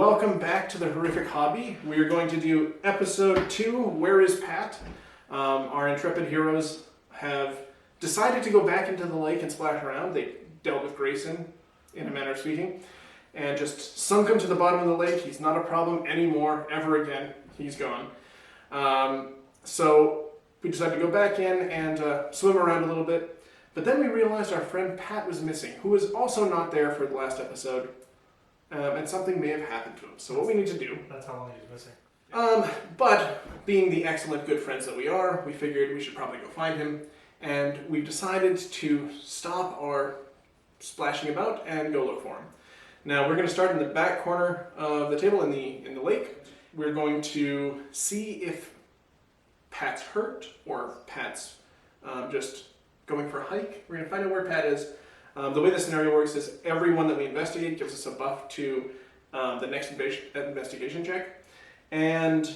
welcome back to the Horrific Hobby. We are going to do episode 2, Where is Pat? Our intrepid heroes have decided to go back into the lake and splash around. They dealt with Grayson, in a manner of speaking, and just sunk him to the bottom of the lake. He's not a problem anymore, ever again. He's gone. So we decided to go back in and swim around a little bit. But then we realized our friend Pat was missing, who was also not there for the last episode. And something may have happened to him. So what we need to do... That's how long he was missing. But being the excellent good friends that we are, we figured we should probably go find him. And we've decided to stop our splashing about and go look for him. Now we're going to start in the back corner of the table in the lake. We're going to see if Pat's hurt or Pat's just going for a hike. We're going to find out where Pat is. The way the scenario works is everyone that we investigate gives us a buff to the next investigation check, and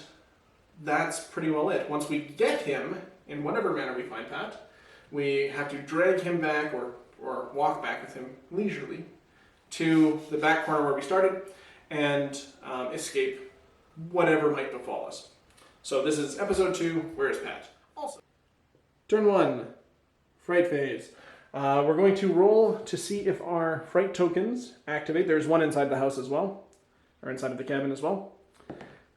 that's pretty well it. Once we get him, in whatever manner we find Pat, we have to drag him back or walk back with him leisurely to the back corner where we started and escape whatever might befall us. So this is episode 2, Where is Pat? Also, turn 1, fright phase. We're going to roll to see if our fright tokens activate. There's one inside the house as well, or inside of the cabin as well.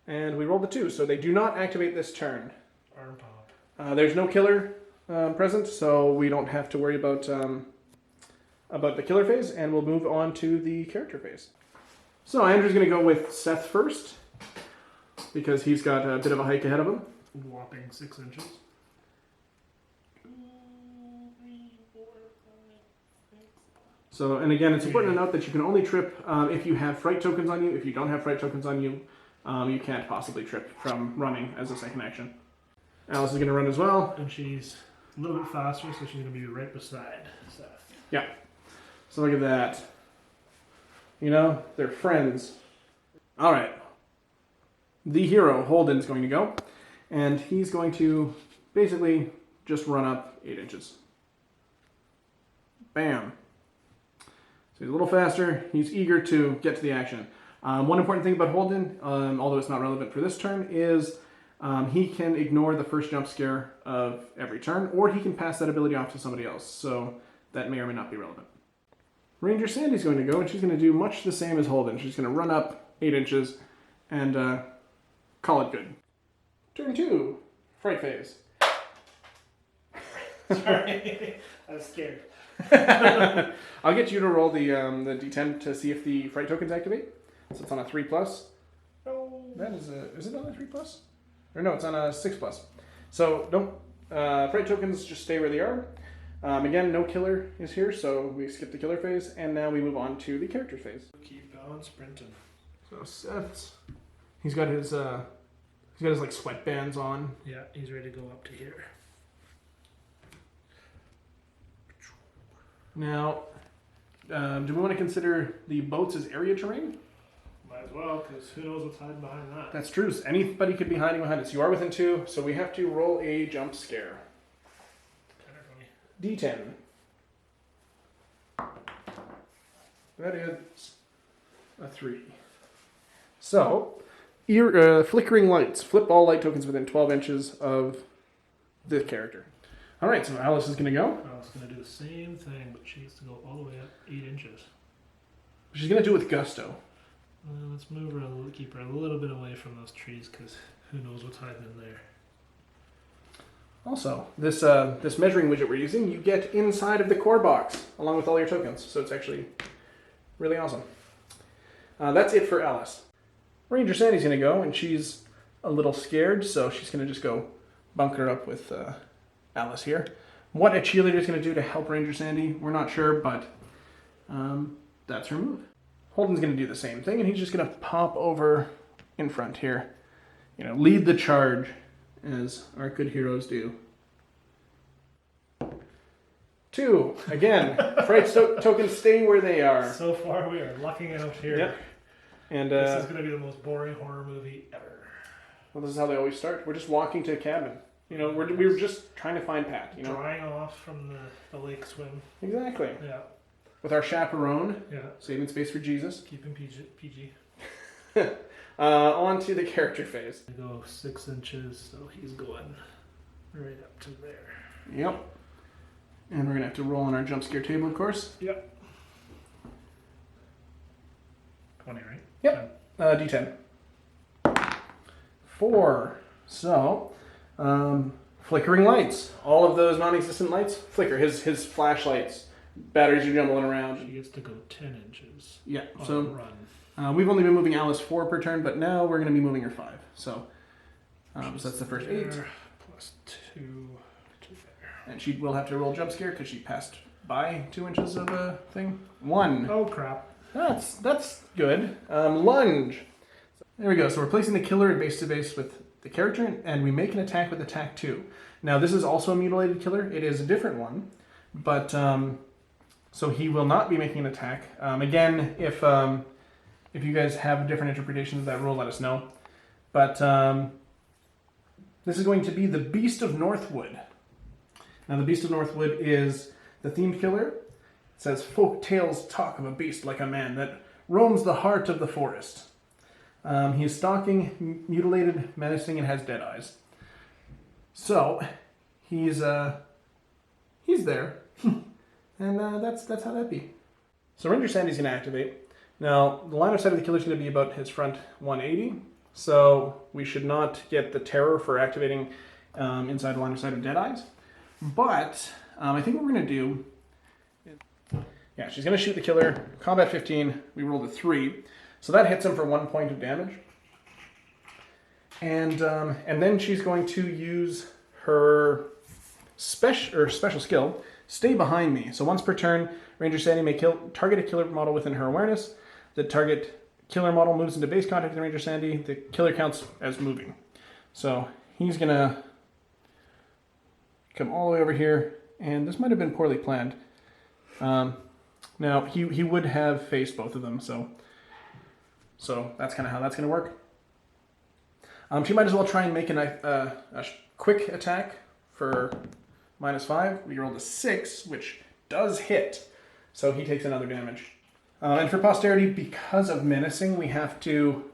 And we rolled the 2, so they do not activate this turn. Arm pop. There's no killer present, so we don't have to worry about the killer phase, and we'll move on to the character phase. So Andrew's going to go with Seth first, because he's got a bit of a hike ahead of him. Whopping 6 inches. So, and again, it's important to note that you can only trip if you have fright tokens on you. If you don't have fright tokens on you, you can't possibly trip from running as a second action. Alice is going to run as well. And she's a little bit faster, so she's going to be right beside Seth. Yeah. So look at that. You know, they're friends. All right. The hero, Holden's going to go. And he's going to basically just run up 8 inches. Bam. So he's a little faster. He's eager to get to the action. One important thing about Holden, although it's not relevant for this turn, is he can ignore the first jump scare of every turn, or he can pass that ability off to somebody else. So that may or may not be relevant. Ranger Sandy's going to go, and she's going to do much the same as Holden. She's going to run up 8 inches and call it good. Turn 2, fright phase. Sorry, I was scared. I'll get you to roll the d10 to see if the fright tokens activate. So it's on a 3+. Oh. That is it on a 3+? Or no, it's on a 6+. So nope. Fright tokens just stay where they are. Again, no killer is here, so we skip the killer phase, and now we move on to the character phase. Keep on sprinting. So Seth's, he's got his like sweatbands on. Yeah, he's ready to go up to here. Now, do we want to consider the boats as area terrain? Might as well, because who knows what's hiding behind that. That's true. Anybody could be hiding behind us. You are within 2, so we have to roll a jump scare. D10. That is a 3. So, flickering lights. Flip all light tokens within 12 inches of this character. All right, so Alice is going to go. Alice is going to do the same thing, but she has to go all the way up 8 inches. She's going to do it with gusto. Let's move her keep her a little bit away from those trees, because who knows what's hiding in there. Also, this measuring widget we're using, you get inside of the core box, along with all your tokens. So it's actually really awesome. That's it for Alice. Ranger Sandy's going to go, and she's a little scared, so she's going to just go bunker up with Alice here. What a cheerleader is going to do to help Ranger Sandy, we're not sure, but that's her move. Holden's going to do the same thing, and he's just going to pop over in front here. You know, lead the charge, as our good heroes do. 2, again, fright tokens stay where they are. So far, we are lucking out here. Yep. And this is going to be the most boring horror movie ever. Well, this is how they always start. We're just walking to a cabin. You know, we were just trying to find Pat. You know, drying off from the lake swim. Exactly. Yeah. With our chaperone. Yeah. Saving space for Jesus. Keeping PG. On to the character phase. I go 6 inches, so he's going right up to there. Yep. And we're going to have to roll on our jump scare table, of course. Yep. 20, right? Yep. D10. 4. So, flickering lights. All of those non-existent lights flicker. His flashlights, batteries are jumbling around. She gets to go 10 inches. Yeah. On So a run. we've only been moving Alice 4 per turn, but now we're going to be moving her 5. So, so that's the first 8. Plus 2 to there. And she will have to roll jump scare because she passed by 2 inches of a thing. 1. Oh crap. That's good. Lunge. There we go. So we're placing the killer base to base with the character, and we make an attack with attack 2. Now this is also a mutilated killer. It is a different one, but so he will not be making an attack. Again, if you guys have different interpretations of that rule, let us know. But this is going to be the Beast of Northwood. Now the Beast of Northwood is the themed killer. It says, folk tales talk of a beast like a man that roams the heart of the forest. He is stalking, mutilated, menacing, and has dead eyes. So, he's there. And that's how that be. So Ranger Sandy's going to activate. Now, the line of sight of the killer is going to be about his front 180. So, we should not get the terror for activating inside the line of sight of dead eyes. But, I think what we're going to do... Yeah, she's going to shoot the killer. Combat 15. We rolled a 3. So that hits him for 1 point of damage. And then she's going to use her special skill, Stay Behind Me. So once per turn, Ranger Sandy may target a killer model within her awareness. The target killer model moves into base contact with Ranger Sandy. The killer counts as moving. So he's going to come all the way over here. And this might have been poorly planned. Now, he would have faced both of them, so that's kind of how that's going to work. She might as well try and make a quick attack for -5. We rolled a 6, which does hit, so he takes another damage. And for posterity, because of menacing, we have to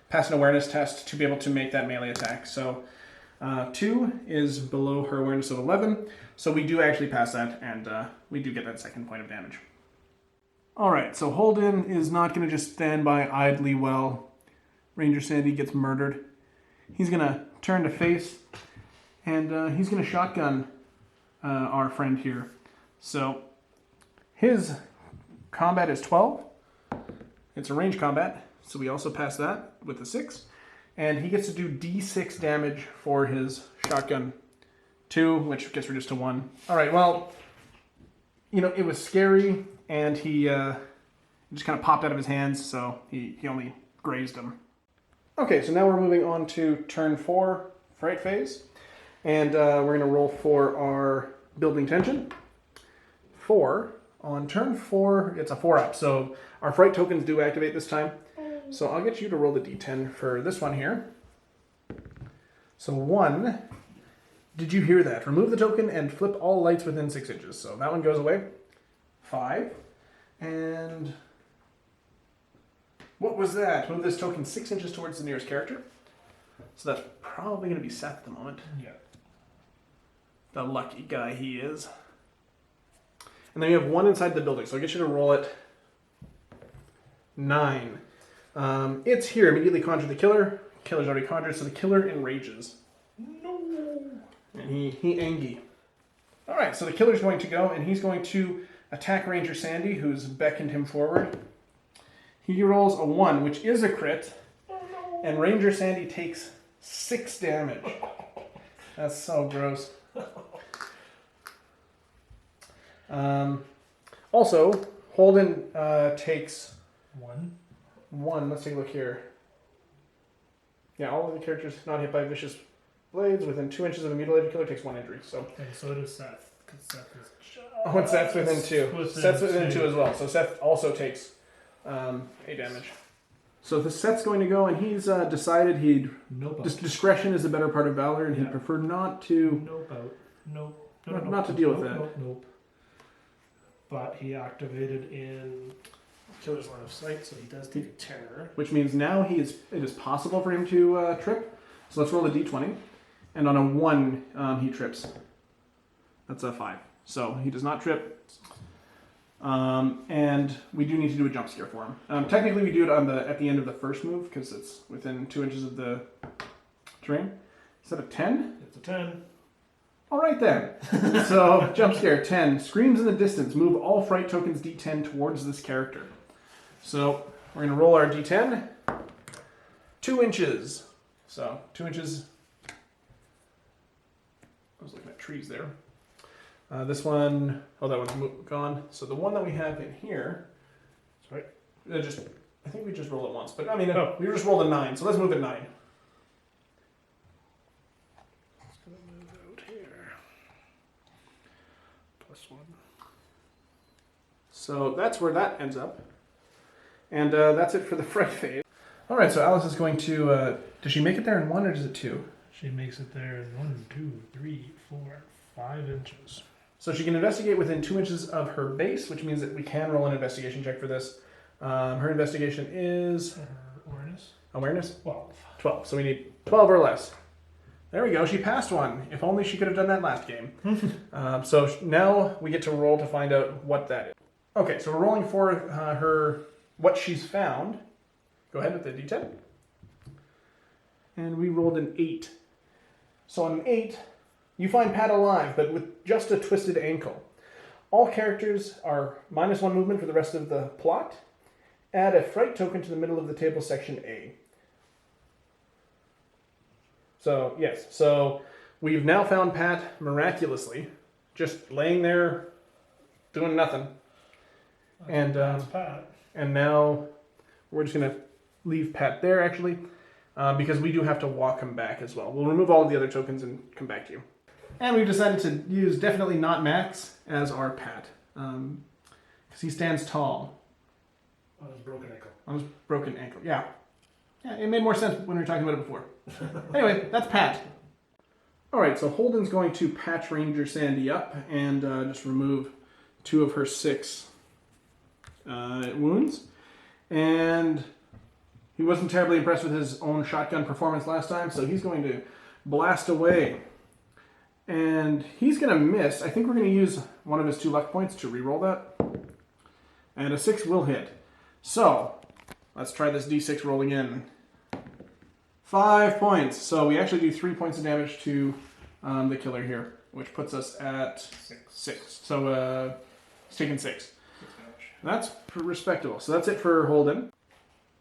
pass an awareness test to be able to make that melee attack. So 2 is below her awareness of 11, so we do actually pass that, and we do get that second point of damage. Alright, so Holden is not going to just stand by idly while Ranger Sandy gets murdered. He's going to turn to face, and he's going to shotgun our friend here. So his combat is 12. It's a range combat, so we also pass that with a 6. And he gets to do D6 damage for his shotgun. 2, which gets reduced to 1. Alright, well, it was scary, and he just kind of popped out of his hands, so he only grazed him. Okay, so now we're moving on to turn 4, Fright Phase. And we're going to roll for our Building Tension. 4. On turn 4, it's a 4-up, so our Fright tokens do activate this time. So I'll get you to roll the d10 for this one here. So 1. Did you hear that? Remove the token and flip all lights within 6 inches. So that one goes away. 5. And what was that? Move this token 6 inches towards the nearest character. So that's probably going to be Seth at the moment. Yeah. The lucky guy he is. And then you have 1 inside the building. So I'll get you to roll it. 9. It's here. Immediately conjure the killer. Killer's already conjured, so the killer enrages. No. And he angry. Alright, so the killer's going to go, and he's going to attack Ranger Sandy, who's beckoned him forward. He rolls a 1, which is a crit, and Ranger Sandy takes 6 damage. That's so gross. Also, Holden takes 1. Let's take a look here. Yeah, all of the characters not hit by vicious blades within 2 inches of a mutilated killer takes 1 injury. So. And so does Seth, because Seth is just... Oh, and Seth's within 2. Seth's within 2 as well. So Seth also takes 8 damage. So the Seth's going to go, and he's decided discretion is the better part of valor, and he'd prefer not to... Not to deal with that. Nope. But he activated in Killer's line of sight, so he does take a terror. which means now it is possible for him to trip. So let's roll a d20. And on a 1, he trips. That's a 5. So he does not trip. And we do need to do a jump scare for him. Technically, we do it at the end of the first move because it's within 2 inches of the terrain. Is that a 10? It's a 10. All right then. So jump scare 10. Screams in the distance. Move all fright tokens d10 towards this character. So we're going to roll our d10. 2 inches. So 2 inches. I was looking at trees there. This one, that one's gone. So the one that we have in here, sorry, I think we just rolled it once, but I mean, we just rolled a 9, so let's move it 9. It's going to move out here. +1. So that's where that ends up. And that's it for the fright phase. All right, so Alice is going to, does she make it there in 1 or is it 2? She makes it there in 1, 2, 3, 4, 5 inches. So she can investigate within 2 inches of her base, which means that we can roll an investigation check for this. Her investigation is... Awareness? 12. So we need 12 or less. There we go. She passed one. If only she could have done that last game. So now we get to roll to find out what that is. Okay, so we're rolling for her what she's found. Go ahead with the d10. And we rolled an 8. So on an 8... you find Pat alive, but with just a twisted ankle. All characters are -1 movement for the rest of the plot. Add a fright token to the middle of the table, section A. So, yes. So, we've now found Pat miraculously, just laying there, doing nothing. That's Pat. And now, we're just going to leave Pat there, actually, because we do have to walk him back as well. We'll remove all of the other tokens and come back to you. And we've decided to use definitely not Max as our Pat. Because he stands tall. On his broken ankle. On his broken ankle, yeah. Yeah, it made more sense when we were talking about it before. Anyway, that's Pat. Alright, so Holden's going to patch Ranger Sandy up and just remove 2 of her 6 wounds. And he wasn't terribly impressed with his own shotgun performance last time, so he's going to blast away. And he's going to miss. I think we're going to use one of his 2 luck points to reroll that. And a 6 will hit. So, let's try this d6 rolling in. 5 points. So we actually do 3 points of damage to the killer here, which puts us at 6. So it's taken 6. That's respectable. So that's it for Holden.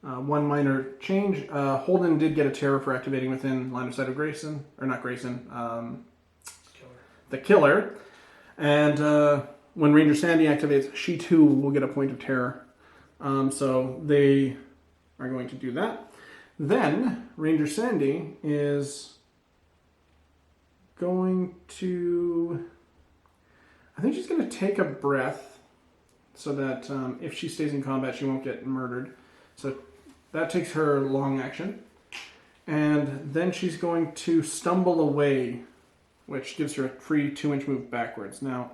One minor change. Holden did get a terror for activating within line of sight of Grayson. Or not Grayson. The killer. And when Ranger Sandy activates, she too will get a point of terror. So they are going to do that. Then Ranger Sandy is going to... I think she's going to take a breath so that if she stays in combat, she won't get murdered. So that takes her long action. And then she's going to stumble away, which gives her a free 2-inch move backwards. Now,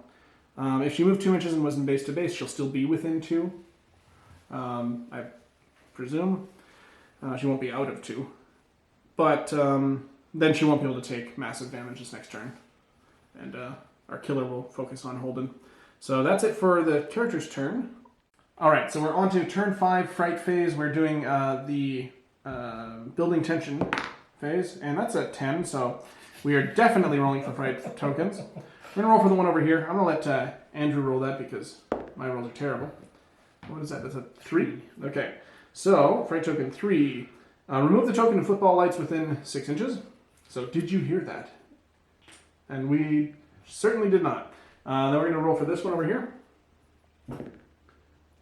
if she moved 2 inches and wasn't base to base, she'll still be within 2. I presume. She won't be out of 2. But then she won't be able to take massive damage this next turn. And our killer will focus on Holden. So that's it for the character's turn. Alright, so we're on to turn 5 fright phase. We're doing the building tension phase. And that's a 10, so we are definitely rolling for fright tokens. We're going to roll for the one over here. I'm going to let Andrew roll that because my rolls are terrible. What is that? That's a 3? Okay. So, fright token 3. Remove the token of football lights within 6 inches. So, did you hear that? And we certainly did not. Then we're going to roll for this one over here.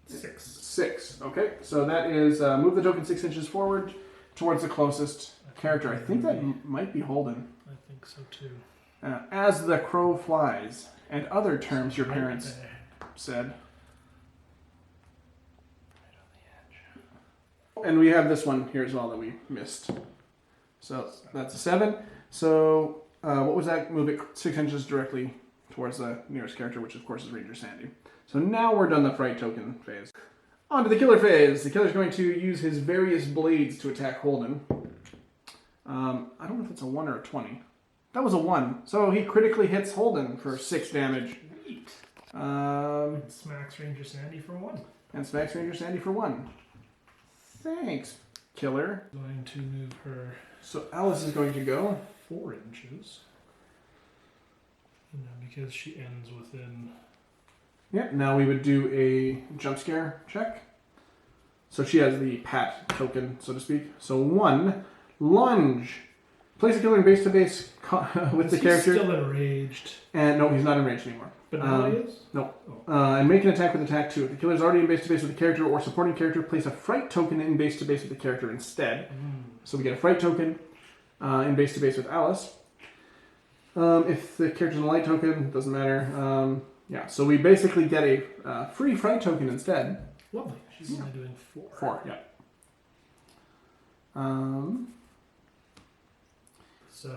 6. Okay. So that is move the token 6 inches forward towards the closest character. I think that might be Holden. I think so too. As the crow flies, and other terms your parents said. And we have this one here as well that we missed. So that's a 7. So what was that? Move it 6 inches directly towards the nearest character, which of course is Ranger Sandy. So now we're done the fright token phase. On to the killer phase. The killer's going to use his various blades to attack Holden. I don't know if it's a 1 or a 20. That was a 1. So he critically hits Holden for 6 damage. Sweet. Um, Smacks Ranger Sandy for 1. and smacks Ranger Sandy for 1. Thanks, killer. Going to move her So Alice is going to go. 4 inches. And then because she ends within... Yep, now we would do a jump scare check. So she has the pat token, so to speak. So 1, lunge. Place a killer in base-to-base with the character. He's still enraged. And no, he's not enraged anymore. But now he is? No. Oh. And make an attack with attack 2. If the killer is already in base-to-base with the character or supporting character, place a fright token in base-to-base with the character instead. So we get a fright token in base-to-base with Alice. If the character's in a light token, doesn't matter. Yeah, so we basically get a free fright token instead. Lovely. She's only doing 4. 4, yeah.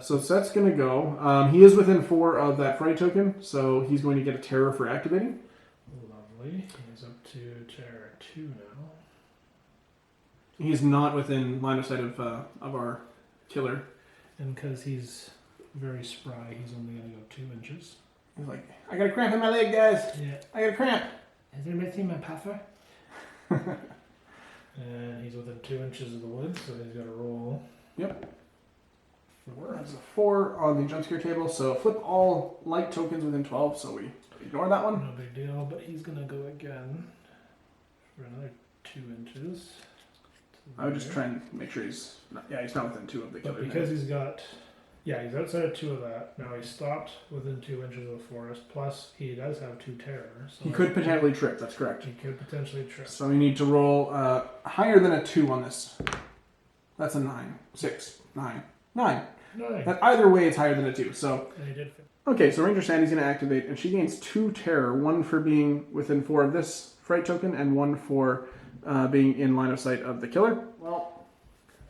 So Seth's going to go. He is within 4 of that fright token, so he's going to get a terror for activating. Lovely. He's up to terror 2 now. He's not within line of sight of our killer. And because he's very spry, he's only going to go 2 inches. He's like, I got a cramp in my leg, guys. Yeah. I got a cramp. Has anybody seen my puffer? And he's within 2 inches of the wood, so he's got to roll. Yep. 4. That's a 4 on the jump scare table, so flip all light tokens within 12, so we ignore that one. No big deal, but he's going to go again for another 2 inches. I would just try and make sure he's not within 2 of the killer. But because he's got... Yeah, he's outside of 2 of that. Now he's stopped within 2 inches of the forest. Plus, he does have 2 terror. So he could potentially trip, that's correct. He could potentially trip. So we need to roll higher than a 2 on this. That's a 9. 6. 9. 9. 9. That either way, it's higher than a 2. So And he did fit. okay, so Ranger Sandy's going to activate, and she gains 2 terror. 1 for being within 4 of this fright token, and 1 for being in line of sight of the killer. Well,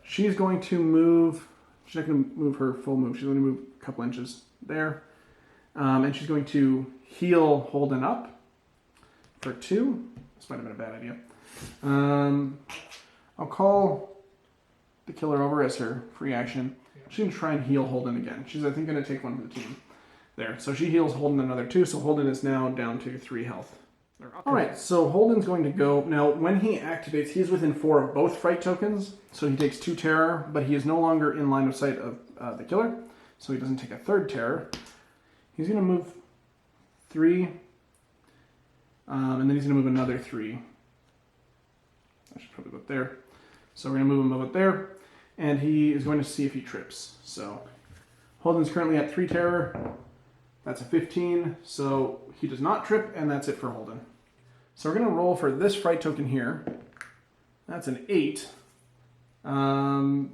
she's going to move... She's not going to move her full move. She's going to move a couple inches there. And she's going to heal Holden up for 2. This might have been a bad idea. I'll call the killer over as her free action. She's going to try and heal Holden again. She's, I think, going to take 1 for the team. There. So she heals Holden another 2. So Holden is now down to 3 health. Alright, so Holden's going to go. Now, when he activates, he is within 4 of both fright tokens, so he takes 2 terror, but he is no longer in line of sight of the killer, so he doesn't take a 3rd terror. He's going to move 3, and then he's going to move another 3. I should probably put there. So we're going to move him over there, and he is going to see if he trips. So Holden's currently at 3 terror. That's a 15, so he does not trip, and that's it for Holden. So we're going to roll for this fright token here. That's an 8. So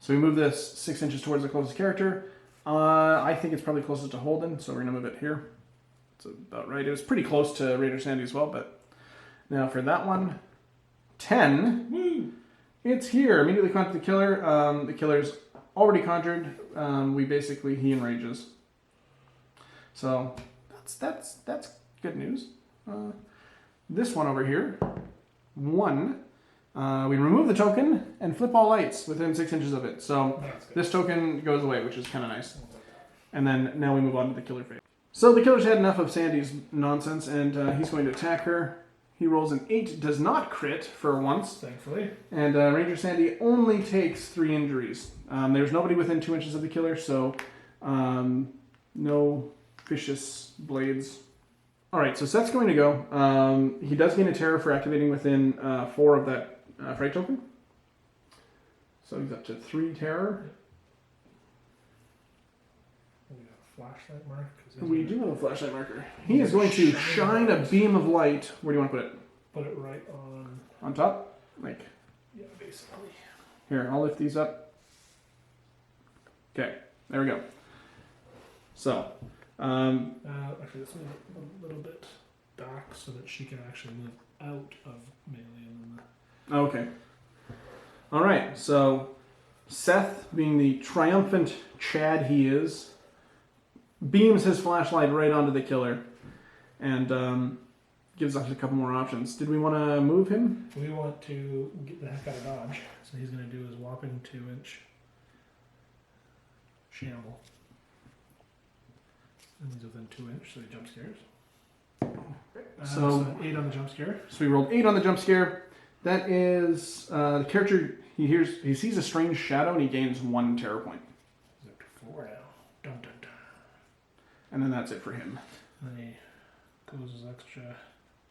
we move this 6 inches towards the closest character. I think it's probably closest to Holden, so we're going to move it here. It's about right. It was pretty close to Raider Sandy as well, but now for that one, 10. Woo! It's here. Immediately conjure the killer. The killer's already conjured. He enrages. So that's good news. This one over here, 1. We remove the token and flip all lights within 6 inches of it. So this token goes away, which is kind of nice. And then now we move on to the killer phase. So the killer's had enough of Sandy's nonsense, and he's going to attack her. He rolls an 8, does not crit for once. Thankfully. And Ranger Sandy only takes 3 injuries. There's nobody within 2 inches of the killer, so no vicious blades. Alright, so Seth's going to go. He does gain a terror for activating within 4 of that fright token. So he's up to 3 terror. We have a flashlight mark. We do have a flashlight marker. He is going to shine a beam of light. Where do you want to put it? Put it right on... On top? Like... Yeah, basically. Here, I'll lift these up. Okay, there we go. So... actually, let's move it a little bit back so that she can actually move out of melee. And then okay. Alright, so Seth, being the triumphant Chad he is, beams his flashlight right onto the killer. And gives us a couple more options. Did we want to move him? We want to get the heck out of dodge. So he's going to do his whopping 2-inch shamble. And he's within 2 inch, so he jump scares. So 8 on the jump scare. So we rolled 8 on the jump scare. That is the character. He sees a strange shadow and he gains 1 terror point. He's up to 4 now. Dun dun dun. And then that's it for him. And then he goes his extra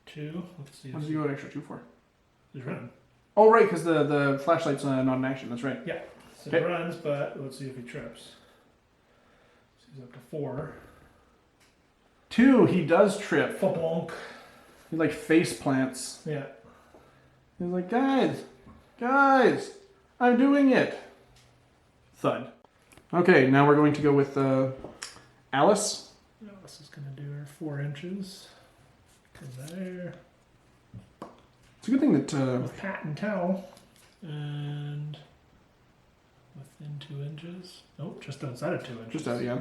2. Let's see. What does he go an extra 2 for? He's running. Oh, right, because the flashlight's not in action. That's right. Yeah. So Okay. he runs, but let's see if he trips. So he's up to 4. 2, he does trip. Bonk. He like face plants. Yeah. He's like, guys, I'm doing it. Thud. Okay, now we're going to go with Alice. Alice is going to do her 4 inches. To there. It's a good thing that With hat and towel. And within 2 inches. Nope, just outside of 2 inches. just out, yeah.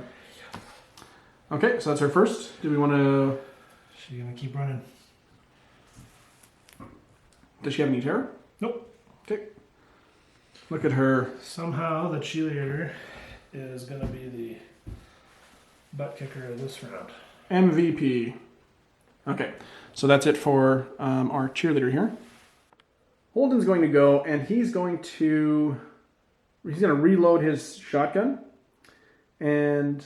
Okay, so that's her first. Do we want to? She's going to keep running. Does she have any terror? Nope. Okay. Look at her. Somehow the cheerleader is going to be the butt kicker of this round. MVP. Okay, so that's it for our cheerleader here. Holden's going to go, and he's going to reload his shotgun, and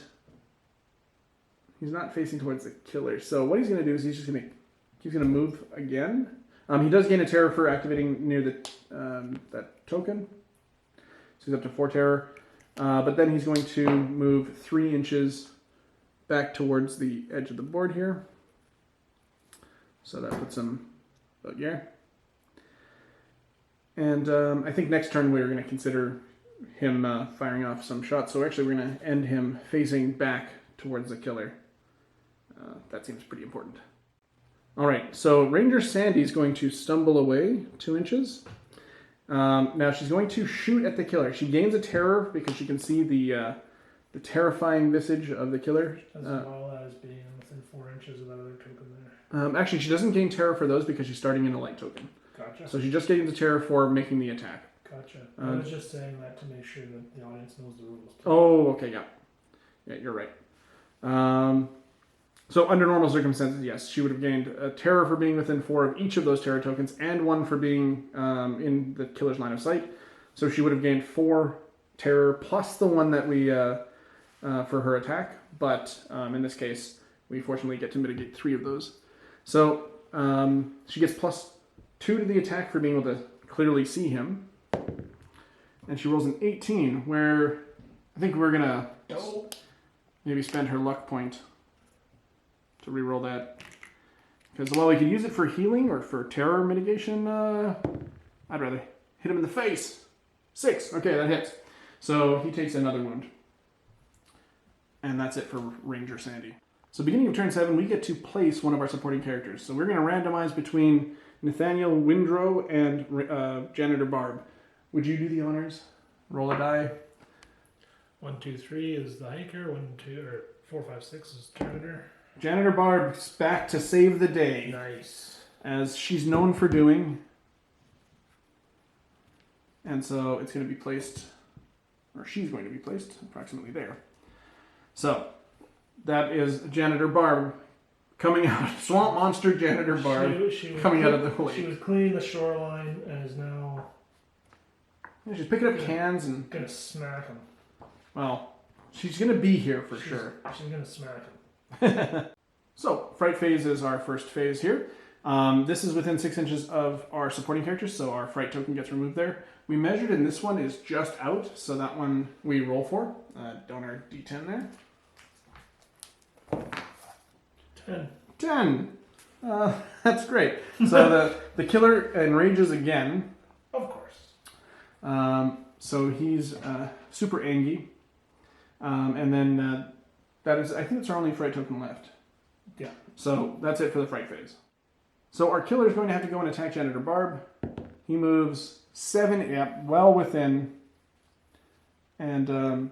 he's not facing towards the killer. So what he's going to do is he's going to move again. He does gain a terror for activating near the that token, so he's up to 4 terror. But then he's going to move 3 inches back towards the edge of the board here. So that puts him about here. And I think next turn we're going to consider him firing off some shots. So actually we're going to end him facing back towards the killer. That seems pretty important. All right, so Ranger Sandy is going to stumble away 2 inches. Now she's going to shoot at the killer. She gains a terror because she can see the terrifying visage of the killer. As well as being within 4 inches of that other token there. Actually, she doesn't gain terror for those because she's starting in a light token. Gotcha. So she just gains the terror for making the attack. Gotcha. I was just saying that to make sure that the audience knows the rules. Oh, okay, yeah. Yeah, you're right. So under normal circumstances, yes, she would have gained a terror for being within 4 of each of those terror tokens and 1 for being in the killer's line of sight. So she would have gained 4 terror plus the 1 that we for her attack. But in this case, we fortunately get to mitigate 3 of those. So she gets plus 2 to the attack for being able to clearly see him. And she rolls an 18, where I think we're going to maybe spend her luck point to reroll that. Because while we could use it for healing or for terror mitigation, I'd rather hit him in the face. 6. Okay, that hits. So he takes another wound. And that's it for Ranger Sandy. So beginning of turn 7, we get to place one of our supporting characters. So we're going to randomize between Nathaniel Windrow and Janitor Barb. Would you do the honors? Roll a die. 1, 2, 3 is the hiker. 1, 2, or 4, 5, 6 is janitor. Janitor Barb's back to save the day. Nice. As she's known for doing. And so it's going to be placed, or she's going to be placed approximately there. So that is Janitor Barb coming out. Swamp Monster Janitor Barb coming out of the lake. She was cleaning the shoreline and is now... Yeah, she's picking up cans and... Gonna smack him. Well, she's going to be here for sure. She's gonna smack him. So, Fright Phase is our first phase here. This is within 6 inches of our supporting characters, so our Fright token gets removed there. We measured, and this one is just out, so that one we roll for. Donor D10 there. 10. That's great. So the killer enrages again. Of course. So he's super angry. And then that is, I think it's our only Fright token left. Yeah. So that's it for the Fright phase. So our killer is going to have to go and attack Janitor Barb. He moves 7, well within. And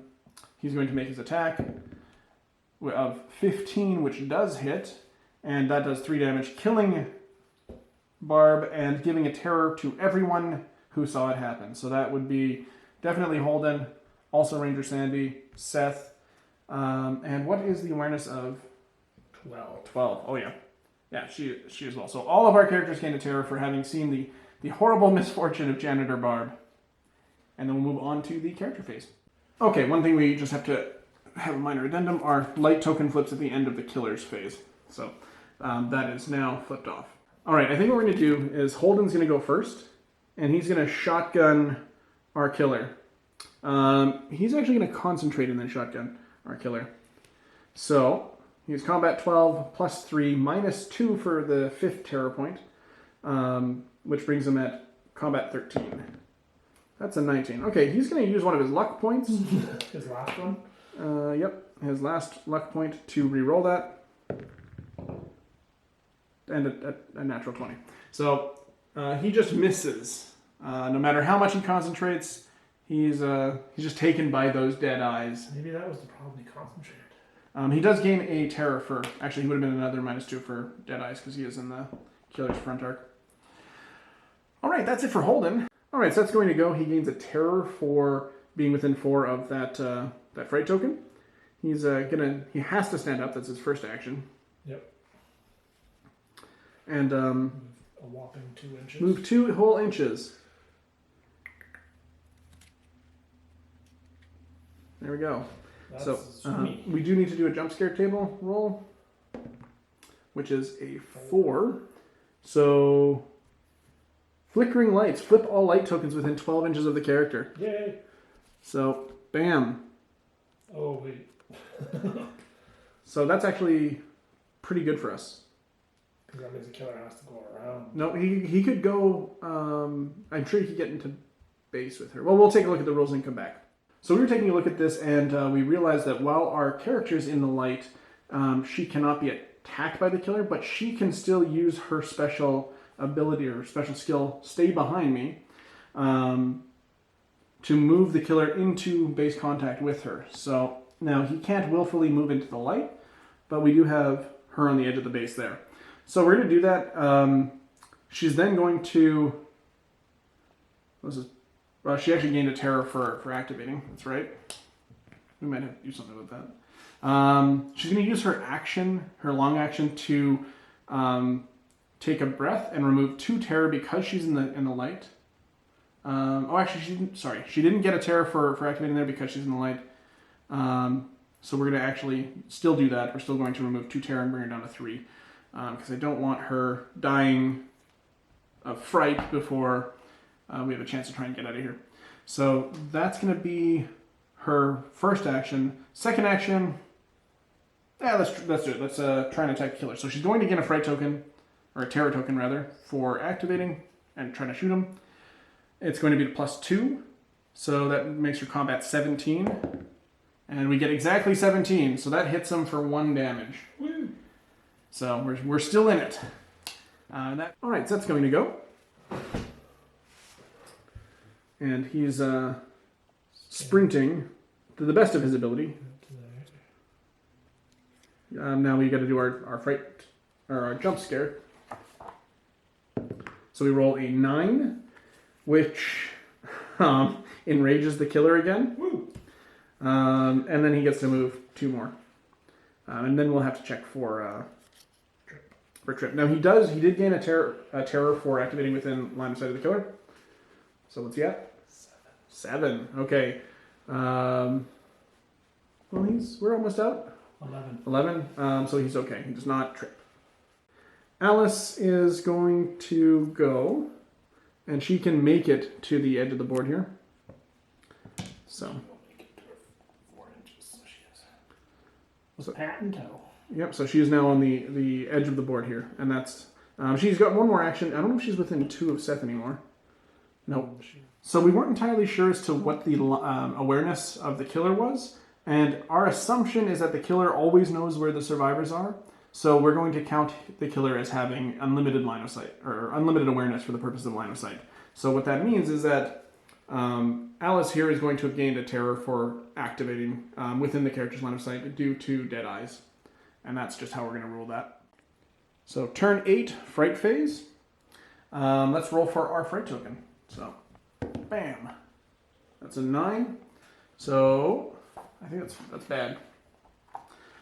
he's going to make his attack of 15, which does hit. And that does 3 damage, killing barb and giving a terror to everyone who saw it happen. So that would be definitely Holden, also Ranger Sandy, Seth, and what is the awareness of 12. 12? Oh yeah. Yeah, she as well. So all of our characters gain a terror for having seen the horrible misfortune of Janitor Barb. And then we'll move on to the character phase. Okay, one thing we just have to have a minor addendum are light token flips at the end of the killer's phase. So that is now flipped off. All right, I think what we're going to do is Holden's going to go first, and he's going to shotgun our killer. He's actually going to concentrate and then shotgun our killer. So he's combat 12 plus 3 minus 2 for the 5th terror point, which brings him at combat 13. That's a 19. Okay, he's going to use one of his luck points. His last one? Yep, his last luck point to re-roll that. And a natural 20. So he just misses. No matter how much he concentrates, he's just taken by those dead eyes. Maybe that was the problem, he concentrated. He does gain a terror for... Actually, he would have been another -2 for dead eyes because he is in the killer's front arc. All right, that's it for Holden. All right, so that's going to go. He gains a terror for being within 4 of that fright token. He has to stand up. That's his first action. Yep. And a whopping 2 inches. Move 2 whole inches. There we go. That's So sweet. we do need to do a jump scare table roll, which is a 4. So flickering lights. Flip all light tokens within 12 inches of the character. Yay! So bam. Oh, wait. So that's actually pretty good for us. Because that means the killer has to go around. No, he could go... I'm sure he could get into base with her. Well, we'll take a look at the rules and come back. So we were taking a look at this, and we realized that while our character's in the light, she cannot be attacked by the killer, but she can still use her special ability or special skill, stay behind me, to move the killer into base contact with her. So now he can't willfully move into the light, but we do have her on the edge of the base there. So we're going to do that. She's then going to... she actually gained a terror for activating. That's right. We might have to do something with that. She's going to use her action, her long action, to take a breath and remove 2 terror because she's in the light. She didn't get a terror for activating there because she's in the light. So we're going to actually still do that. We're still going to remove 2 terror and bring her down to 3. Because I don't want her dying of fright before we have a chance to try and get out of here. So that's going to be her first action. Second action, let's do it. Let's try and attack the killer. So she's going to gain a fright token, or a terror token rather, for activating and trying to shoot him. It's going to be +2, so that makes her combat 17. And we get exactly 17, so that hits him for 1 damage. Woo! So we're still in it. All right, so that's going to go. And he's sprinting to the best of his ability. Now we got to do our fright or our jump scare. So we roll a 9, which enrages the killer again. Woo! And then he gets to move 2 more. And then we'll have to check for trip. Now he did gain a terror for activating within line of sight of the killer. So what's he at? 7. Okay. We're almost out. 11. So he's okay. He does not trip. Alice is going to go, and she can make it to the edge of the board here. So. Was it pat and toe? Yep, so she is now on the edge of the board here, and that's... she's got 1 more action. I don't know if she's within 2 of Seth anymore. Nope. So we weren't entirely sure as to what the awareness of the killer was, and our assumption is that the killer always knows where the survivors are, so we're going to count the killer as having unlimited line of sight, or unlimited awareness for the purpose of line of sight. So what that means is that Alice here is going to have gained a terror for activating within the character's line of sight due to dead eyes. And that's just how we're going to rule that. So turn 8, fright phase. Let's roll for our fright token. So, bam. That's a 9. So, I think that's bad.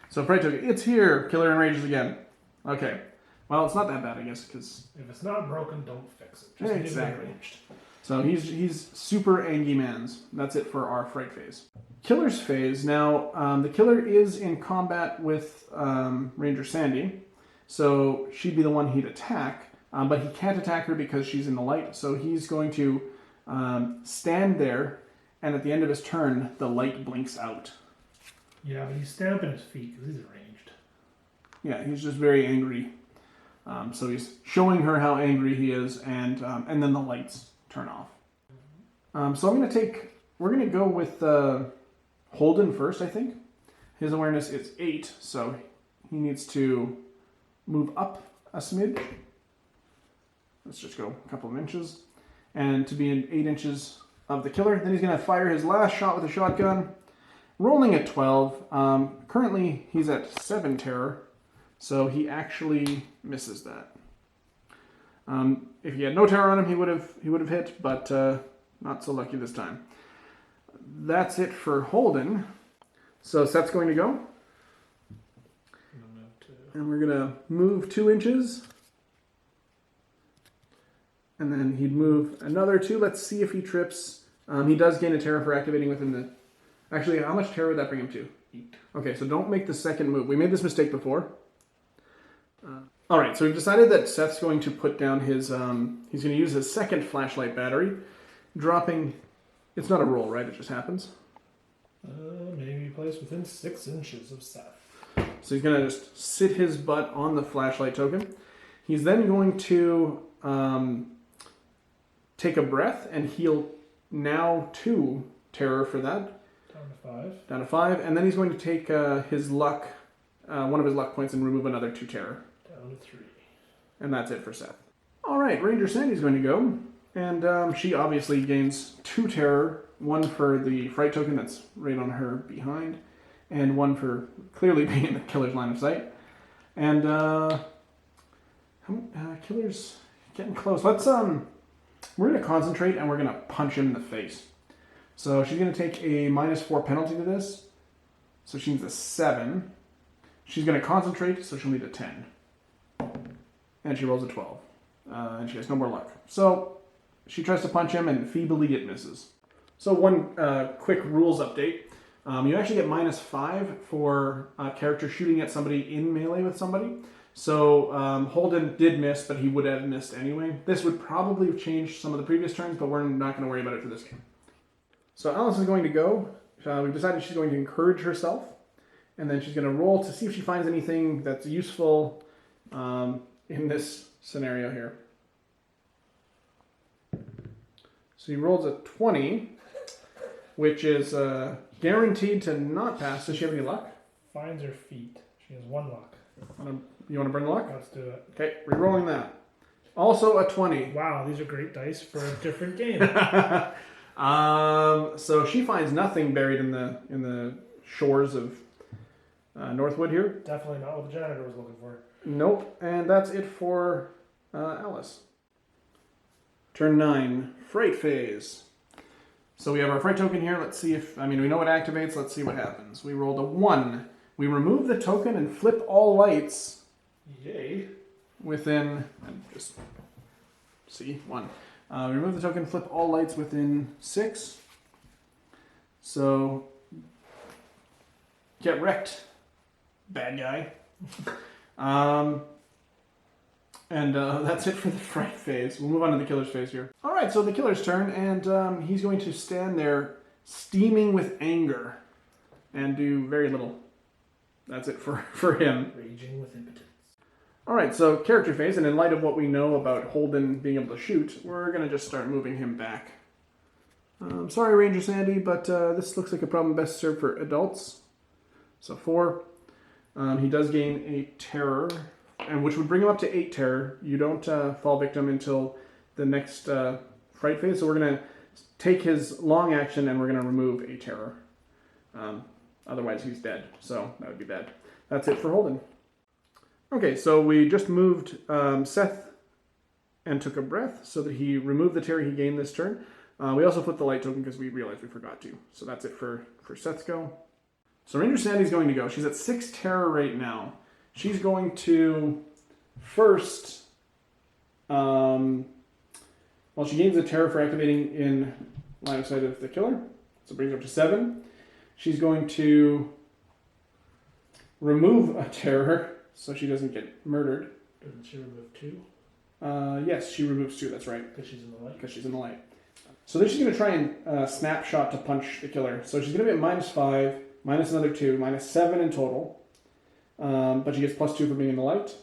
So, fright token, it's here. Killer enrages again. Okay. Well, it's not that bad, I guess, because... If it's not broken, don't fix it. Just exactly. Enraged. So he's super angry mans. That's it for our fright phase. Killer's phase. Now, the killer is in combat with Ranger Sandy, so she'd be the one he'd attack, but he can't attack her because she's in the light, so he's going to stand there, and at the end of his turn, the light blinks out. Yeah, but he's stamping his feet because he's enraged. Yeah, he's just very angry. So he's showing her how angry he is, and then the lights turn off. So we're going to go with Holden first, I think. His awareness is 8, so he needs to move up a smidge. Let's just go a couple of inches. And to be in 8 inches of the killer. Then he's going to fire his last shot with a shotgun. Rolling at 12. Currently, he's at 7 terror. So he actually misses that. If he had no terror on him, he would have hit, but not so lucky this time. That's it for Holden. So Seth's going to go. And we're going to move 2 inches. And then he'd move another 2. Let's see if he trips. He does gain a terror for activating within the... Actually, how much terror would that bring him to? 8. Okay, so don't make the second move. We made this mistake before. Alright, so we've decided that Seth's going to put down his... he's going to use his second flashlight battery, dropping... It's not a roll, right? It just happens? Maybe placed within 6 inches of Seth. So he's going to just sit his butt on the flashlight token. He's then going to take a breath and heal now 2 terror for that. Down to 5. Down to 5. And then he's going to take his luck, one of his luck points, and remove another 2 terror. Down to 3. And that's it for Seth. Alright, Ranger Sandy's going to go. And she obviously gains 2 terror. 1 for the fright token that's right on her behind. And 1 for clearly being in the killer's line of sight. And killer's getting close. Let's we're going to concentrate and we're going to punch him in the face. So she's going to take a -4 penalty to this. So she needs a 7. She's going to concentrate, so she'll need a 10. And she rolls a 12. And she has no more luck. So she tries to punch him, and feebly it misses. So one quick rules update. You actually get -5 for a character shooting at somebody in melee with somebody. So Holden did miss, but he would have missed anyway. This would probably have changed some of the previous turns, but we're not going to worry about it for this game. So Alice is going to go. We've decided she's going to encourage herself. And then she's going to roll to see if she finds anything that's useful in this scenario here. So he rolls a 20, which is guaranteed to not pass. Does she have any luck? Finds her feet. She has 1 luck. You want to burn the luck? Let's do it. Okay, re-rolling that. Also a 20. Wow, these are great dice for a different game. So she finds nothing buried in the shores of Northwood here. Definitely not what the janitor was looking for. Nope, and that's it for Alice. Turn 9, Fright Phase. So we have our Fright token here. Let's see if, we know it activates. Let's see what happens. We rolled a 1. We remove the token and flip all lights. Yay. Within, just see, 1. Remove the token, flip all lights within 6. So, get wrecked, bad guy. And that's it for the fright phase. We'll move on to the killer's phase here. Alright, so the killer's turn, and he's going to stand there steaming with anger and do very little. That's it for him. Raging with impotence. Alright, so character phase, and in light of what we know about Holden being able to shoot, we're going to just start moving him back. Sorry, Ranger Sandy, but this looks like a problem best served for adults. So 4. He does gain a terror, and which would bring him up to 8 terror. You don't fall victim until the next fright phase, so we're going to take his long action and we're going to remove a terror. Otherwise he's dead, so that would be bad. That's it for Holden. Okay, so we just moved Seth and took a breath so that he removed the terror he gained this turn. We also put the light token because we realized we forgot to. So that's it for Seth's go. So Ranger Sandy's going to go. She's at 6 terror right now. She's going to first... she gains a terror for activating in line of sight of the killer. So it brings her up to 7. She's going to remove a terror so she doesn't get murdered. Doesn't she remove 2? Yes, she removes 2, that's right. Because she's in the light? Because she's in the light. So then she's going to try and snapshot to punch the killer. So she's going to be at -5, minus another 2, -7 in total. But she gets +2 for being in the light.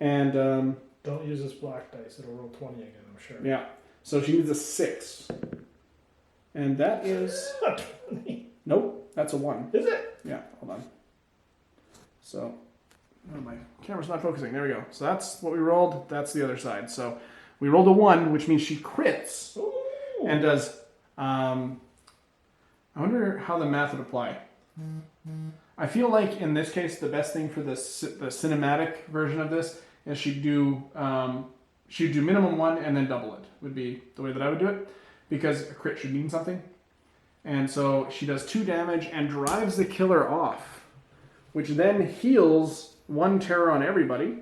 And... don't use this black dice, it'll roll 20 again, I'm sure. yeah. So she needs a 6. And that is... 20. Nope, that's a 1. Is it? Yeah, hold on. So... oh, my camera's not focusing. There we go. So that's what we rolled. That's the other side. So we rolled a 1, which means she crits. Ooh. And does... I wonder how the math would apply. I feel like in this case, the best thing for the cinematic version of this is she'd do minimum 1 and then double it, would be the way that I would do it. Because a crit should mean something. And so she does 2 damage and drives the killer off, which then heals 1 terror on everybody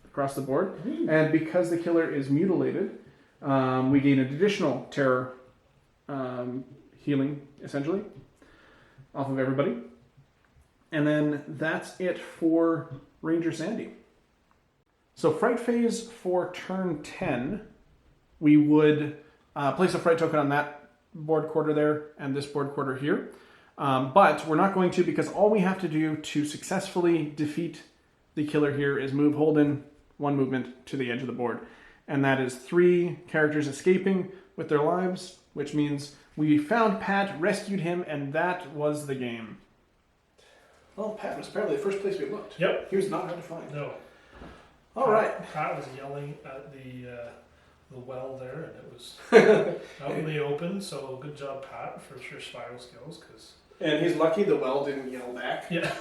across the board. And because the killer is mutilated, we gain an additional terror healing, essentially, off of everybody. And then that's it for Ranger Sandy. So Fright Phase for turn 10, we would place a Fright token on that board quarter there and this board quarter here. But we're not going to, because all we have to do to successfully defeat the killer here is move Holden 1 movement to the edge of the board. And that is 3 characters escaping with their lives, which means we found Pat, rescued him, and that was the game. Well, Pat was apparently the first place we looked. Yep. He was not hard to find. No. All right. Pat was yelling at the well there, and it was out in the open, so good job, Pat, for your survival skills. And he's lucky the well didn't yell back. Yeah.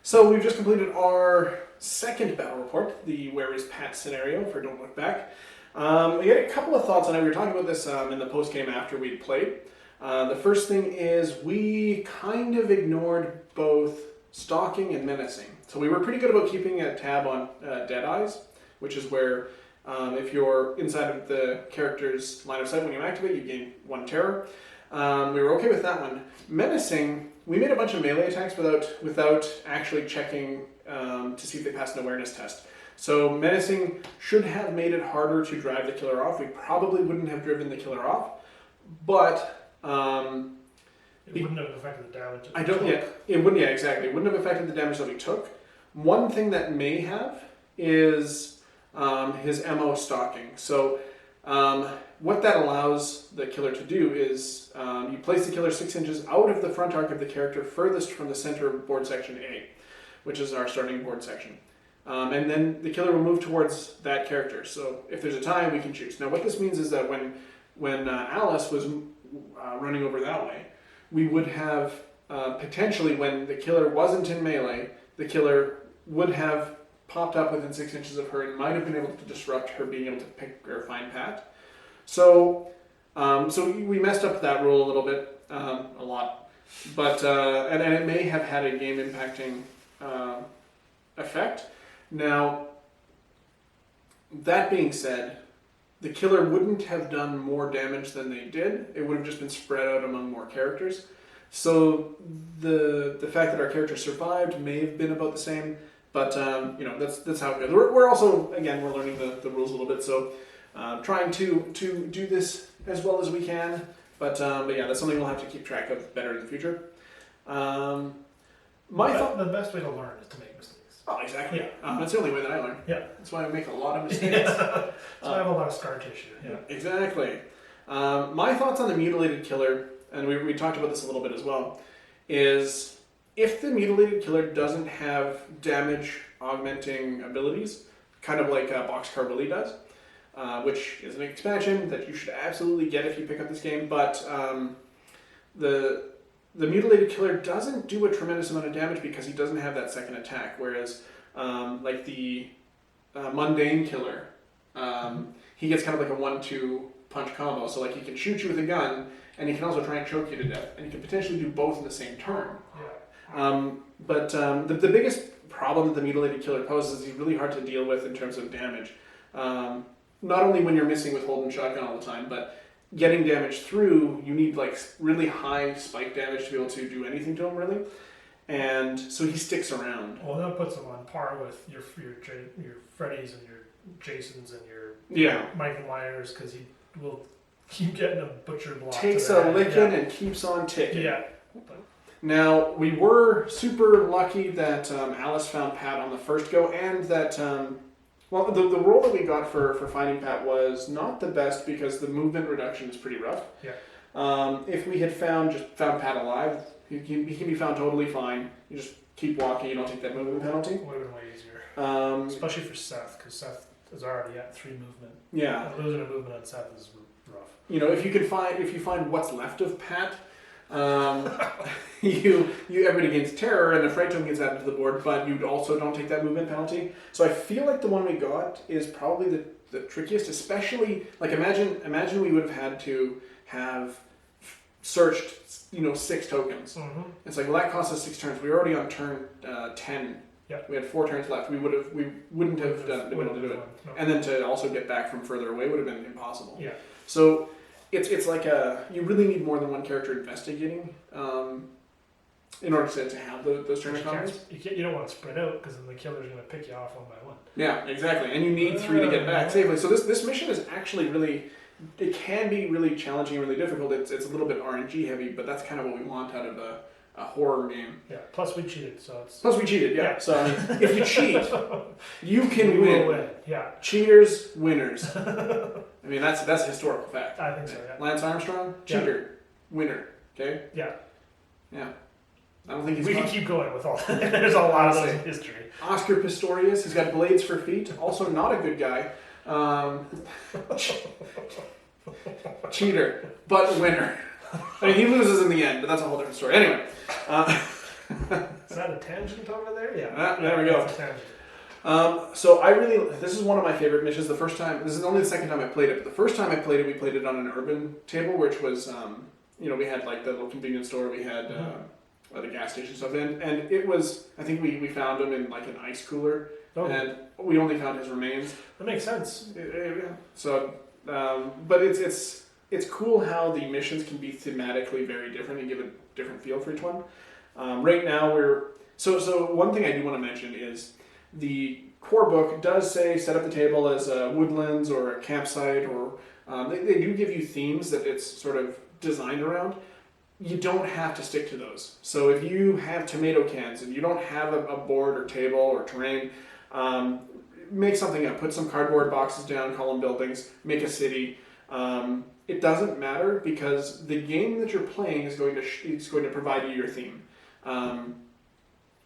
So we've just completed our second battle report, the Where is Pat scenario for Don't Look Back. We had a couple of thoughts on it. We were talking about this in the post-game after we'd played. The first thing is we kind of ignored both stalking and menacing. So we were pretty good about keeping a tab on Dead Eyes, which is where if you're inside of the character's line of sight when you activate, you gain 1 terror. We were okay with that one. Menacing, we made a bunch of melee attacks without actually checking to see if they passed an awareness test. So menacing should have made it harder to drive the killer off. We probably wouldn't have driven the killer off, but it wouldn't have affected the damage. It wouldn't. Yeah, exactly. It wouldn't have affected the damage that we took. One thing that may have is his MO stalking. So what that allows the killer to do is you place the killer 6 inches out of the front arc of the character furthest from the center of board section A, which is our starting board section. And then the killer will move towards that character. So if there's a tie, we can choose. Now what this means is that when Alice was running over that way, we would have potentially, when the killer wasn't in melee, the killer would have popped up within 6 inches of her and might have been able to disrupt her being able to pick or find Pat. So we messed up that rule a little bit, a lot, but and it may have had a game impacting effect. Now, that being said, the killer wouldn't have done more damage than they did. It would have just been spread out among more characters. So the fact that our character survived may have been about the same, but that's how it goes. We're also, again, we're learning the rules a little bit, so trying to do this as well as we can. But yeah, that's something we'll have to keep track of better in the future. The best way to learn is to make mistakes. Oh, exactly. Yeah. That's the only way that I learn. Yeah. That's why I make a lot of mistakes. So I have a lot of scar tissue. Yeah. Exactly. My thoughts on the mutilated killer, and we talked about this a little bit as well, is if the mutilated killer doesn't have damage augmenting abilities, kind of like Boxcar Willie does, which is an expansion that you should absolutely get if you pick up this game, but the mutilated killer doesn't do a tremendous amount of damage because he doesn't have that second attack, whereas like the mundane killer, he gets kind of like a 1-2 punch combo. So like he can shoot you with a gun, and he can also try and choke you to death, and he can potentially do both in the same turn. But the biggest problem that the mutilated killer poses is he's really hard to deal with in terms of damage. Not only when you're missing with holding shotgun all the time, but getting damage through, you need like really high spike damage to be able to do anything to him, really. And so he sticks around. Well, that puts him on par with your Freddy's and your Jasons and your Michael Myers, because he will keep getting a butcher block. Takes a licking and keeps on ticking. Yeah. Now, we were super lucky that Alice found Pat on the first go, and that, the roll that we got for finding Pat was not the best because the movement reduction is pretty rough. Yeah. If we had found Pat alive, he can be found totally fine. You just keep walking, you don't take that movement penalty. Would have been way easier. Especially for Seth, because Seth is already at 3 movement. Yeah. And losing a movement on Seth is rough. You know, if you find what's left of Pat, everybody gains terror and the fright token gets added to the board, but you also don't take that movement penalty. So I feel like the one we got is probably the trickiest, especially like imagine we would have had to have searched 6 tokens. Mm-hmm. It's like, well, that cost us 6 turns. We were already on turn 10. Yeah. We had 4 turns left. We wouldn't have been able to do it. No. And then to also get back from further away would have been impossible. Yeah. So it's like you really need more than one character investigating in order to have those turn combos. You don't want to spread out, because then the killer's going to pick you off one by one. Yeah, exactly. And you need 3 to get back safely. So this mission is actually it can be really challenging and really difficult. It's a little bit RNG heavy, but that's kind of what we want out of a horror game. Yeah. Plus we cheated, so it's. Plus we cheated. Yeah. So if you cheat, you can You win. will win. Yeah. Cheaters, winners. I mean, that's a historical fact. I think so. Yeah. Lance Armstrong, cheater, winner. Okay. Yeah. Yeah. I don't think he's. We can keep going with all. There's a lot of those in history. Oscar Pistorius. He's got blades for feet. Also not a good guy. Cheater, but winner. I mean, he loses in the end, but that's a whole different story. Anyway. Is that a tangent over there? Yeah. There we go. That's a tangent. So this is one of my favorite missions. This is only the second time I played it, but the first time I played it, we played it on an urban table, which was, we had like the little convenience store, we had the gas station stuff in, and it was, I think we found him in like an ice cooler, and we only found his remains. That makes sense. So, but it's cool how the missions can be thematically very different and give a different feel for each one. Right now so one thing I do want to mention is the core book does say set up the table as woodlands or a campsite, or they do give you themes that it's sort of designed around. You don't have to stick to those. So if you have tomato cans and you don't have a board or table or terrain, make something up. Put some cardboard boxes down, call them buildings, make a city. It doesn't matter, because the game that you're playing is going to provide you your theme.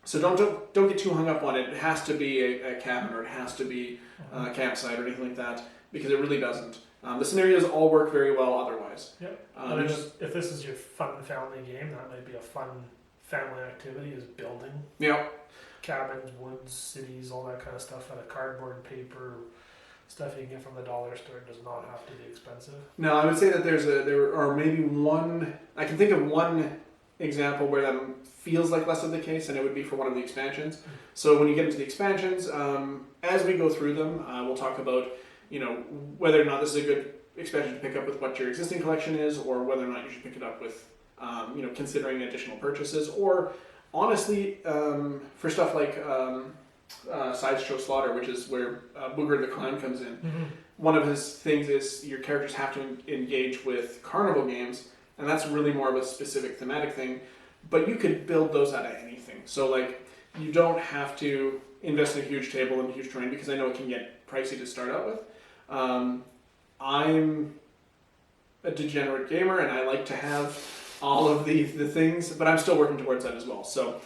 So don't get too hung up on it. It has to be a cabin, or it has to be a campsite or anything like that, because it really doesn't. The scenarios all work very well otherwise. Yep. If this is your fun family game, that might be a fun family activity, is building. Yep. Cabins, woods, cities, all that kind of stuff out of cardboard, paper, stuff you can get from the dollar store. Does not have to be expensive. No, I would say that there are maybe I can think of one example where that feels like less of the case, and it would be for one of the expansions. So when you get into the expansions, as we go through them, we'll talk about whether or not this is a good expansion to pick up with what your existing collection is, or whether or not you should pick it up with considering additional purchases, or honestly for stuff like Sideshow Slaughter, which is where Booger the Clown comes in. Mm-hmm. One of his things is your characters have to engage with carnival games, and that's really more of a specific thematic thing, but you could build those out of anything. So like, you don't have to invest in a huge table and huge terrain, because I know it can get pricey to start out with. I'm a degenerate gamer, and I like to have all of the things, but I'm still working towards that as well. So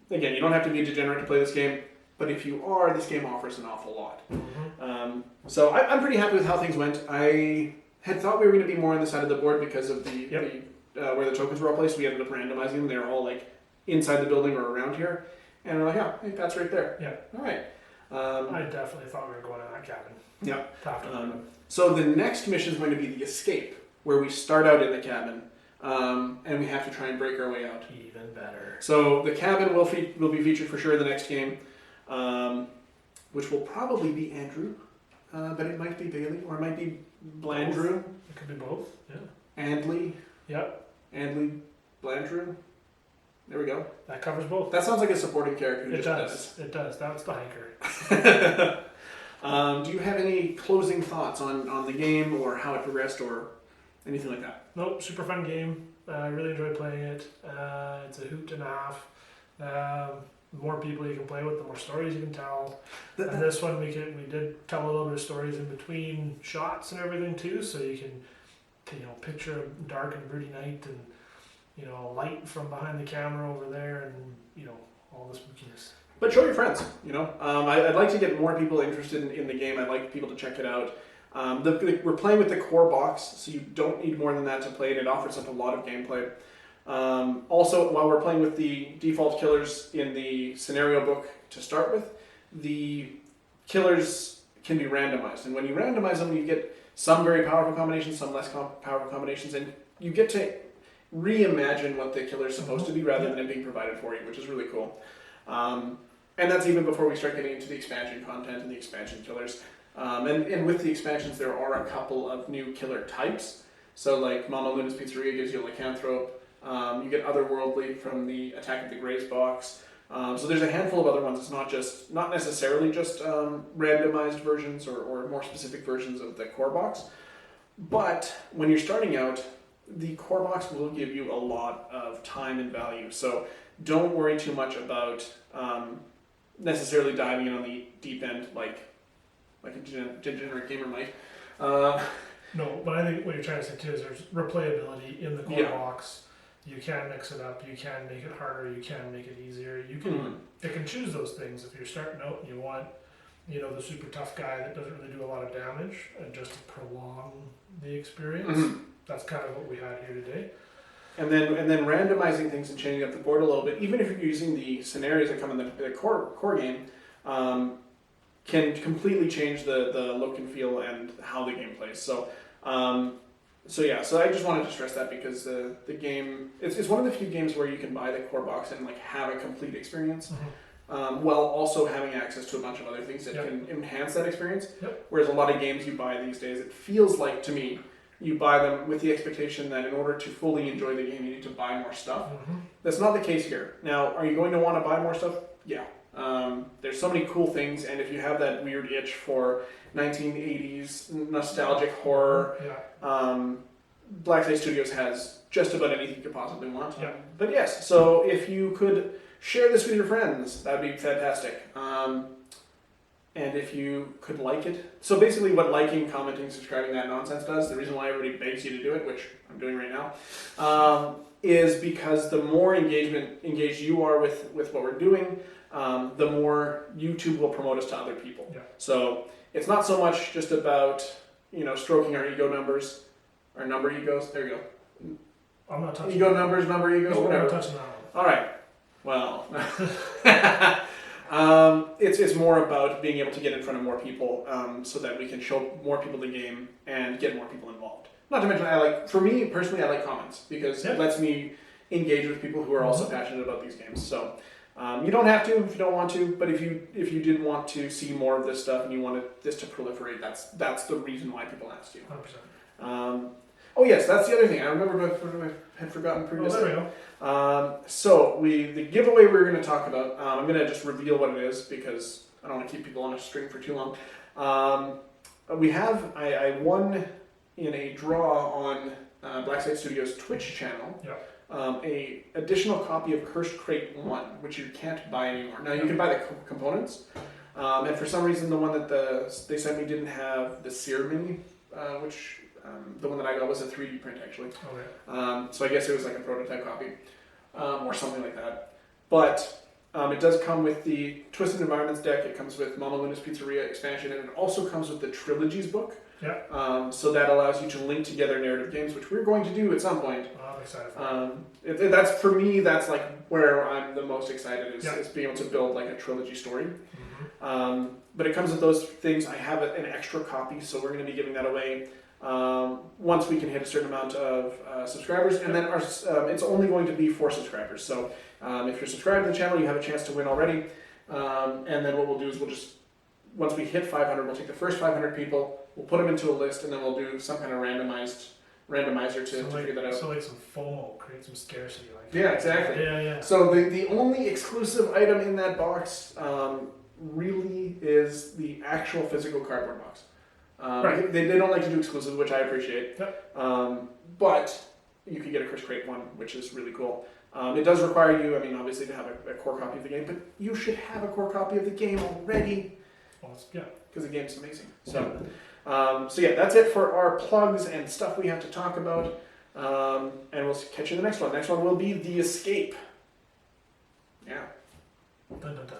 again, you don't have to be a degenerate to play this game, but if you are, this game offers an awful lot. Mm-hmm. So I'm pretty happy with how things went. I had thought we were going to be more on the side of the board because of where the tokens were all placed. We ended up randomizing them. They were all like inside the building or around here. And we're like, yeah, I think that's right there. Yeah. All right. I definitely thought we were going in that cabin. Yeah. So the next mission is going to be the escape, where we start out in the cabin, and we have to try and break our way out. Even better. So the cabin will be featured for sure in the next game, which will probably be Andrew, but it might be Bailey, or it might be Blandrew. It could be both, yeah. Andley. Yep. Andley, Blandrew. There we go. That covers both. That sounds like a supporting character who It just does. It does. That's the hiker. Do you have any closing thoughts on the game, or how it progressed, or anything like that? Nope, super fun game. I really enjoy playing it. It's a hoot and a half. The more people you can play with, the more stories you can tell. And this one, we did tell a little bit of stories in between shots and everything too, so you can picture a dark and broody night, and light from behind the camera over there, and all the spookiness. But show your friends. I'd like to get more people interested in the game. I'd like people to check it out. We're playing with the core box, so you don't need more than that to play it. It offers up a lot of gameplay. Also, while we're playing with the default killers in the scenario book to start with, the killers can be randomized. And when you randomize them, you get some very powerful combinations, some less powerful combinations, and you get to reimagine what the killer is supposed to be rather than it being provided for you, which is really cool. And that's even before we start getting into the expansion content and the expansion killers. And with the expansions, there are a couple of new killer types. So like Mama Luna's Pizzeria gives you a lycanthrope. You get Otherworldly from the Attack of the Greys box. So there's a handful of other ones. It's not necessarily just randomized versions or more specific versions of the core box. But when you're starting out, the core box will give you a lot of time and value. So don't worry too much about necessarily diving in on the deep end like a degenerate gamer might. No, but I think what you're trying to say too is there's replayability in the core box. You can mix it up. You can make it harder. You can make it easier. You can pick and choose those things. If you're starting out and you want, the super tough guy that doesn't really do a lot of damage and just to prolong the experience, that's kind of what we had here today. And then randomizing things and changing up the board a little bit, even if you're using the scenarios that come in the core game, can completely change the look and feel and how the game plays. So I just wanted to stress that because the game, it's one of the few games where you can buy the core box and have a complete experience, while also having access to a bunch of other things that can enhance that experience. Whereas a lot of games you buy these days, it feels like to me, you buy them with the expectation that in order to fully enjoy the game, you need to buy more stuff. That's not the case here. Now, are you going to want to buy more stuff? Yeah. There's so many cool things, and if you have that weird itch for 1980s nostalgic horror, Black Studios has just about anything you could possibly want. But yes, so if you could share this with your friends, that'd be fantastic. And if you could like it. So basically what liking, commenting, subscribing, that nonsense does, the reason why everybody begs you to do it, which I'm doing right now, is because the more engaged you are with what we're doing, the more YouTube will promote us to other people. So it's not so much just about, stroking our ego numbers, our number egos. There you go. I'm not touching ego numbers, number egos, whatever. I'm not touching that one. All right. Well, it's more about being able to get in front of more people, so that we can show more people the game and get more people involved. Not to mention, for me personally, I like comments because it lets me engage with people who are also passionate about these games. So you don't have to if you don't want to, but if you did want to see more of this stuff and you wanted this to proliferate, that's the reason why people asked you. 100%. Oh yes, that's the other thing. I remember I had forgotten previously. Oh, there we go. So the giveaway we're going to talk about, I'm going to just reveal what it is because I don't want to keep people on a string for too long. I won in a draw on Blacksite Studios' Twitch channel. A additional copy of Cursed Crate 1, which you can't buy anymore. Now you can buy the components, and for some reason the one that they sent me didn't have the Sear Mini, which the one that I got was a 3D print actually. So I guess it was like a prototype copy, or something like that. But it does come with the Twisted Environments deck. It comes with Mama Luna's Pizzeria expansion, and it also comes with the Trilogies book. So that allows you to link together narrative games, which we're going to do at some point. I'm excited for that's for me. That's like where I'm the most excited is being able to build like a trilogy story. but it comes with those things. I have an extra copy, so we're going to be giving that away once we can hit a certain amount of subscribers, and then it's only going to be for subscribers. So if you're subscribed to the channel, you have a chance to win already. And then what we'll do is once we hit 500, we'll take the first 500 people, we'll put them into a list, and then we'll do some kind of randomizer to figure that out. So like some FOMO, create some scarcity. Like Yeah, exactly. Yeah. So the only exclusive item in that box really is the actual physical cardboard box. Right. They don't like to do exclusive, which I appreciate. Yep. But you could get a Chris Crate one, which is really cool. It does require you, I mean, obviously to have a core copy of the game, but you should have a core copy of the game already. Well, yeah. Because the game's amazing. So yeah, that's it for our plugs and stuff we have to talk about. And we'll catch you in the next one. Next one will be The Escape. Yeah. Dun, dun, dun.